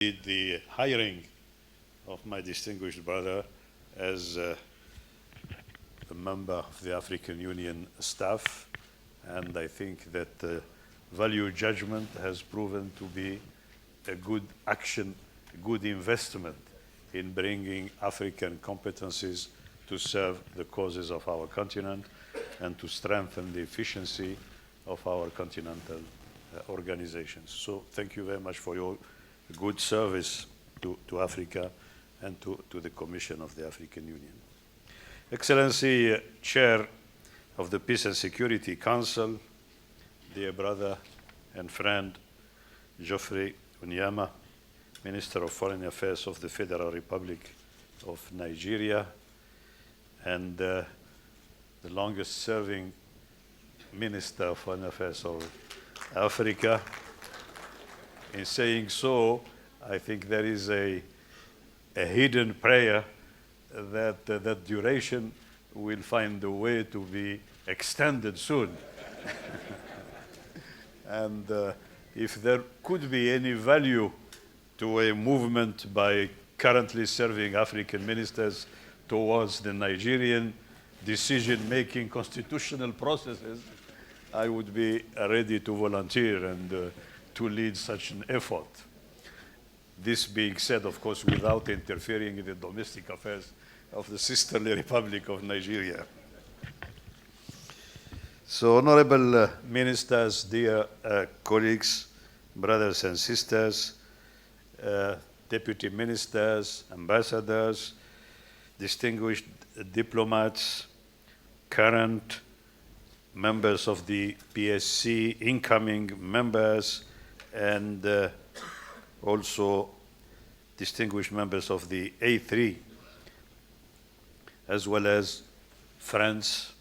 The hiring of my distinguished brother as a member of the African Union staff, and I think that value judgment has proven to be a good action, a good investment in bringing African competencies to serve the causes of our continent and to strengthen the efficiency of our continental organizations. So thank you very much for your good service to Africa and to the Commission of the African Union. Excellency, Chair of the Peace and Security Council, dear brother and friend Geoffrey Onyeama, Minister of Foreign Affairs of the Federal Republic of Nigeria, and the longest-serving Minister of Foreign Affairs of Africa. In saying so, I think there is a hidden prayer that that duration will find a way to be extended soon. And if there could be any value to a movement by currently serving African ministers towards the Nigerian decision-making constitutional processes, I would be ready to volunteer and to lead such an effort. This being said, of course, without interfering in the domestic affairs of the sisterly Republic of Nigeria. So, honorable ministers, dear colleagues, brothers and sisters, deputy ministers, ambassadors, distinguished diplomats, current members of the PSC, incoming members, and also distinguished members of the A3, as well as friends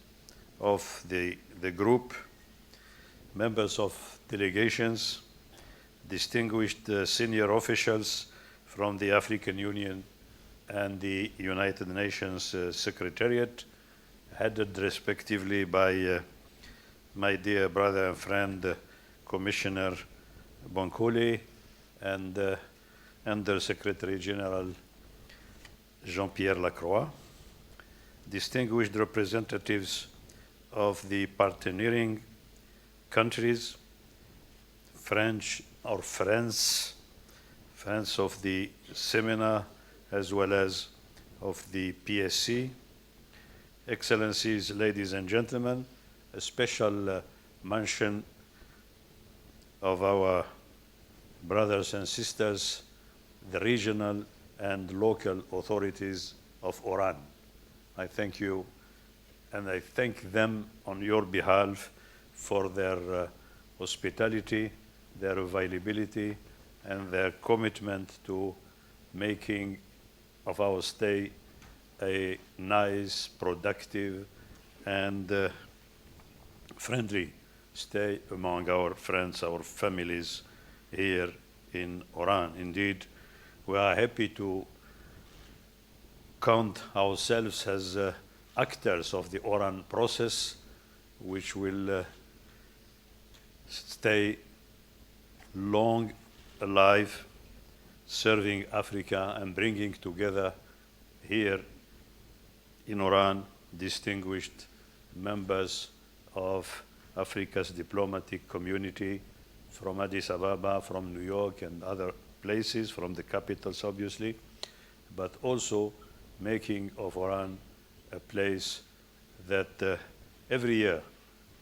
of the group, members of delegations, distinguished senior officials from the African Union and the United Nations Secretariat, headed respectively by my dear brother and friend, Commissioner Bonkole, and Under Secretary General Jean-Pierre Lacroix, distinguished representatives of the partnering countries, friends of the seminar, as well as of the PSC, Excellencies, ladies and gentlemen, a special mention of our brothers and sisters, the regional and local authorities of Oran. I thank you, and I thank them on your behalf for their hospitality, their availability, and their commitment to making of our stay a nice, productive, and friendly stay among our friends, our families here in Oran. Indeed, we are happy to count ourselves as actors of the Oran process, which will stay long alive, serving Africa and bringing together here in Oran distinguished members of Africa's diplomatic community from Addis Ababa, from New York and other places, from the capitals obviously, but also making of Oran a place that every year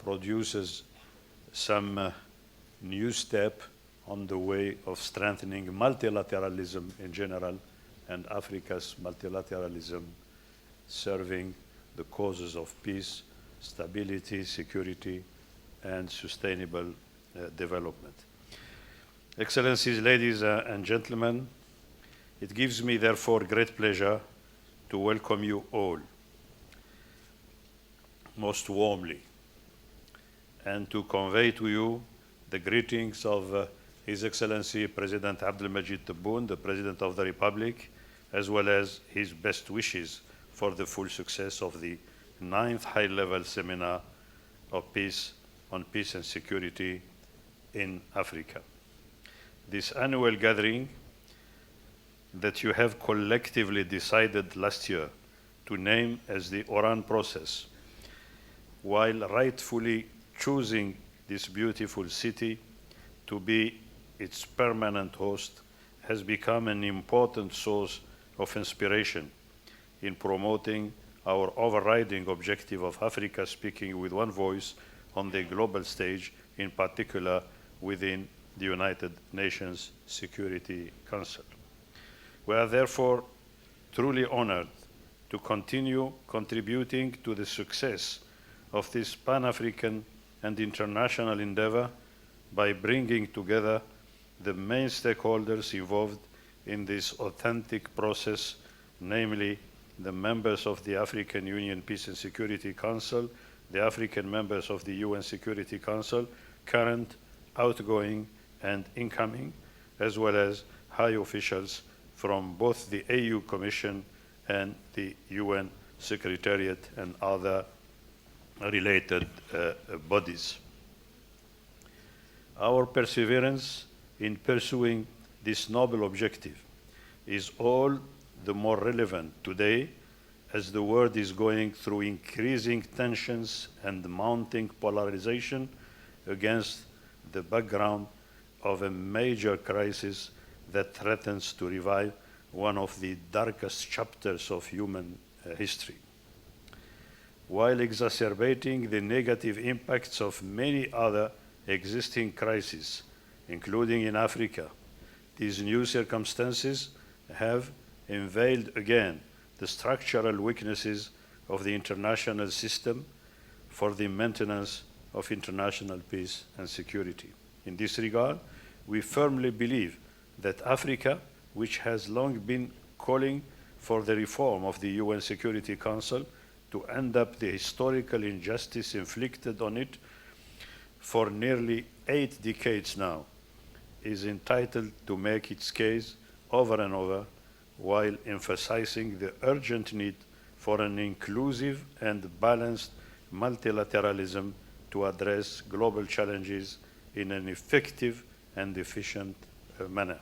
produces some new step on the way of strengthening multilateralism in general and Africa's multilateralism, serving the causes of peace, stability, security, and sustainable development. Excellencies, ladies and gentlemen, it gives me therefore great pleasure to welcome you all most warmly and to convey to you the greetings of His Excellency President Abdelmajid Tebboune, the President of the Republic, as well as his best wishes for the full success of the 9th High-Level Seminar on Peace and Security in Africa. This annual gathering that you have collectively decided last year to name as the Oran process, while rightfully choosing this beautiful city to be its permanent host, has become an important source of inspiration in promoting our overriding objective of Africa speaking with one voice on the global stage, in particular within the United Nations Security Council. We are therefore truly honored to continue contributing to the success of this Pan-African and international endeavor by bringing together the main stakeholders involved in this authentic process, namely the members of the African Union Peace and Security Council, the African members of the UN Security Council, current, outgoing, and incoming, as well as high officials from both the AU Commission and the UN Secretariat and other related bodies. Our perseverance in pursuing this noble objective is all the more relevant today as the world is going through increasing tensions and mounting polarization against the background of a major crisis that threatens to revive one of the darkest chapters of human history, while exacerbating the negative impacts of many other existing crises, including in Africa. These new circumstances have unveiled again the structural weaknesses of the international system for the maintenance of international peace and security. In this regard, we firmly believe that Africa, which has long been calling for the reform of the UN Security Council to end up the historical injustice inflicted on it for nearly 8 decades now, is entitled to make its case over and over, while emphasizing the urgent need for an inclusive and balanced multilateralism to address global challenges in an effective and efficient manner.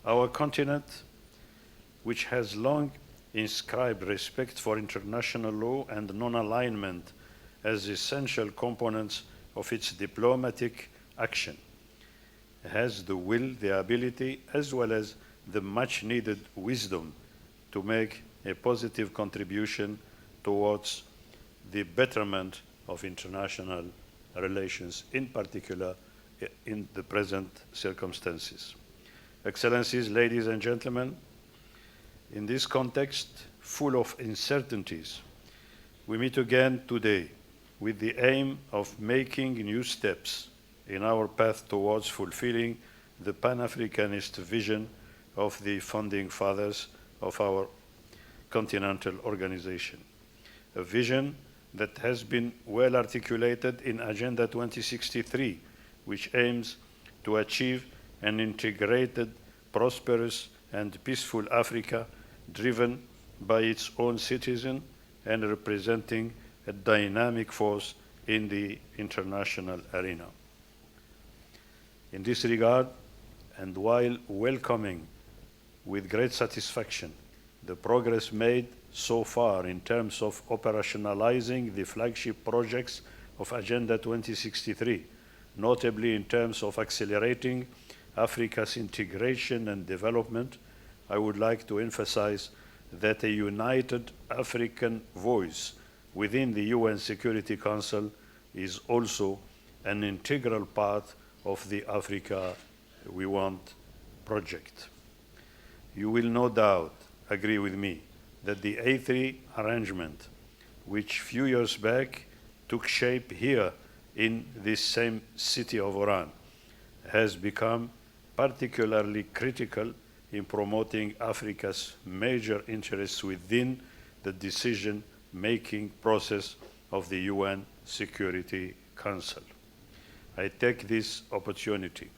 Our continent, which has long inscribed respect for international law and non-alignment as essential components of its diplomatic action, has the will, the ability, as well as the much-needed wisdom to make a positive contribution towards the betterment of international relations, in particular in the present circumstances. Excellencies, ladies and gentlemen, in this context full of uncertainties, we meet again today with the aim of making new steps in our path towards fulfilling the Pan-Africanist vision of the founding fathers of our continental organization, a vision that has been well articulated in Agenda 2063, which aims to achieve an integrated, prosperous, and peaceful Africa driven by its own citizens and representing a dynamic force in the international arena. In this regard, and while welcoming with great satisfaction the progress made so far in terms of operationalizing the flagship projects of Agenda 2063, notably in terms of accelerating Africa's integration and development, I would like to emphasize that a united African voice within the UN Security Council is also an integral part of the Africa We Want project. You will no doubt agree with me that the A3 arrangement, which a few years back took shape here in this same city of Oran, has become particularly critical in promoting Africa's major interests within the decision-making process of the UN Security Council. I take this opportunity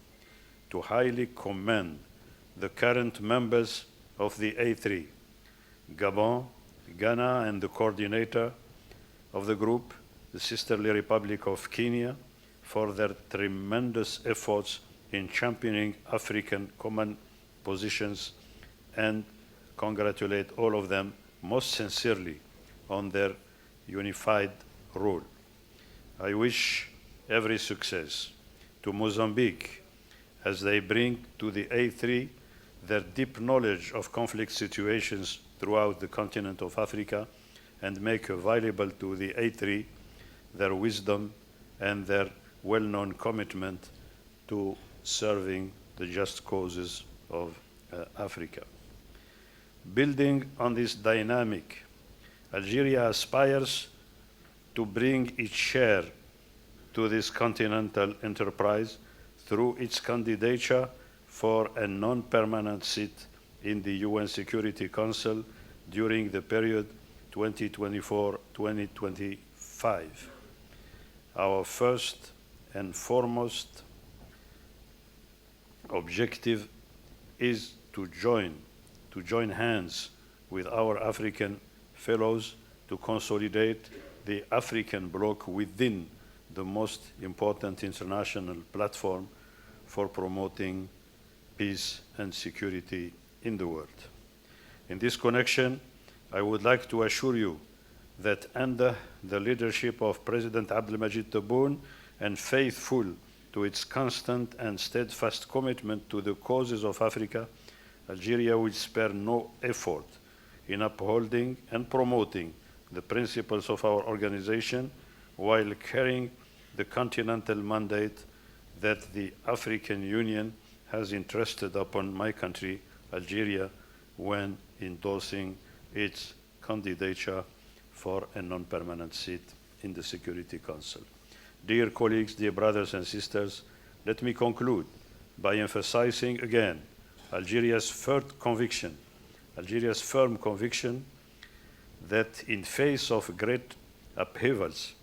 to highly commend the current members of the A3, Gabon, Ghana, and the coordinator of the group, the Sisterly Republic of Kenya, for their tremendous efforts in championing African common positions and congratulate all of them most sincerely on their unified role. I wish every success to Mozambique as they bring to the A3 their deep knowledge of conflict situations throughout the continent of Africa and make available to the A3 their wisdom and their well-known commitment to serving the just causes of Africa. Building on this dynamic, Algeria aspires to bring its share to this continental enterprise through its candidature for a non-permanent seat in the UN Security Council during the period 2024-2025. Our first and foremost objective is to join hands with our African fellows to consolidate the African bloc within the most important international platform for promoting peace and security in the world. In this connection, I would like to assure you that under the leadership of President Abdelmajid Tebboune and faithful to its constant and steadfast commitment to the causes of Africa, Algeria will spare no effort in upholding and promoting the principles of our organization while carrying the continental mandate that the African Union has entrusted upon my country, Algeria, when endorsing its candidature for a non-permanent seat in the Security Council. Dear colleagues, dear brothers and sisters, let me conclude by emphasizing again Algeria's firm conviction that in face of great upheavals,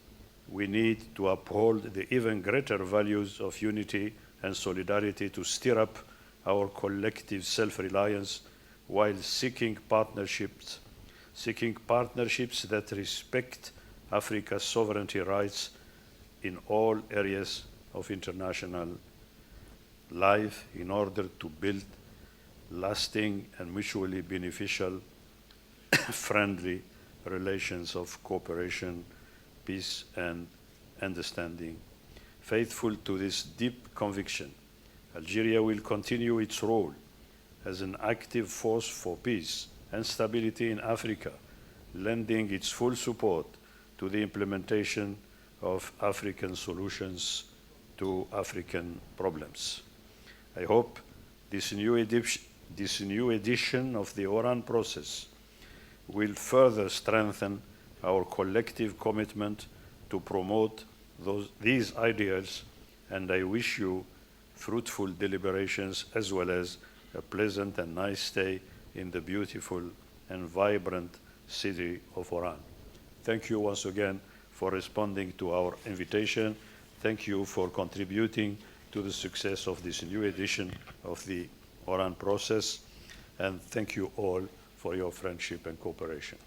we need to uphold the even greater values of unity and solidarity to stir up our collective self-reliance while seeking partnerships that respect Africa's sovereignty rights in all areas of international life in order to build lasting and mutually beneficial, friendly relations of cooperation, peace, and understanding. Faithful to this deep conviction, Algeria will continue its role as an active force for peace and stability in Africa, lending its full support to the implementation of African solutions to African problems. I hope this new edition of the Oran process will further strengthen our collective commitment to promote these ideals, and I wish you fruitful deliberations as well as a pleasant and nice stay in the beautiful and vibrant city of Oran. Thank you once again for responding to our invitation. Thank you for contributing to the success of this new edition of the Oran process, and thank you all for your friendship and cooperation.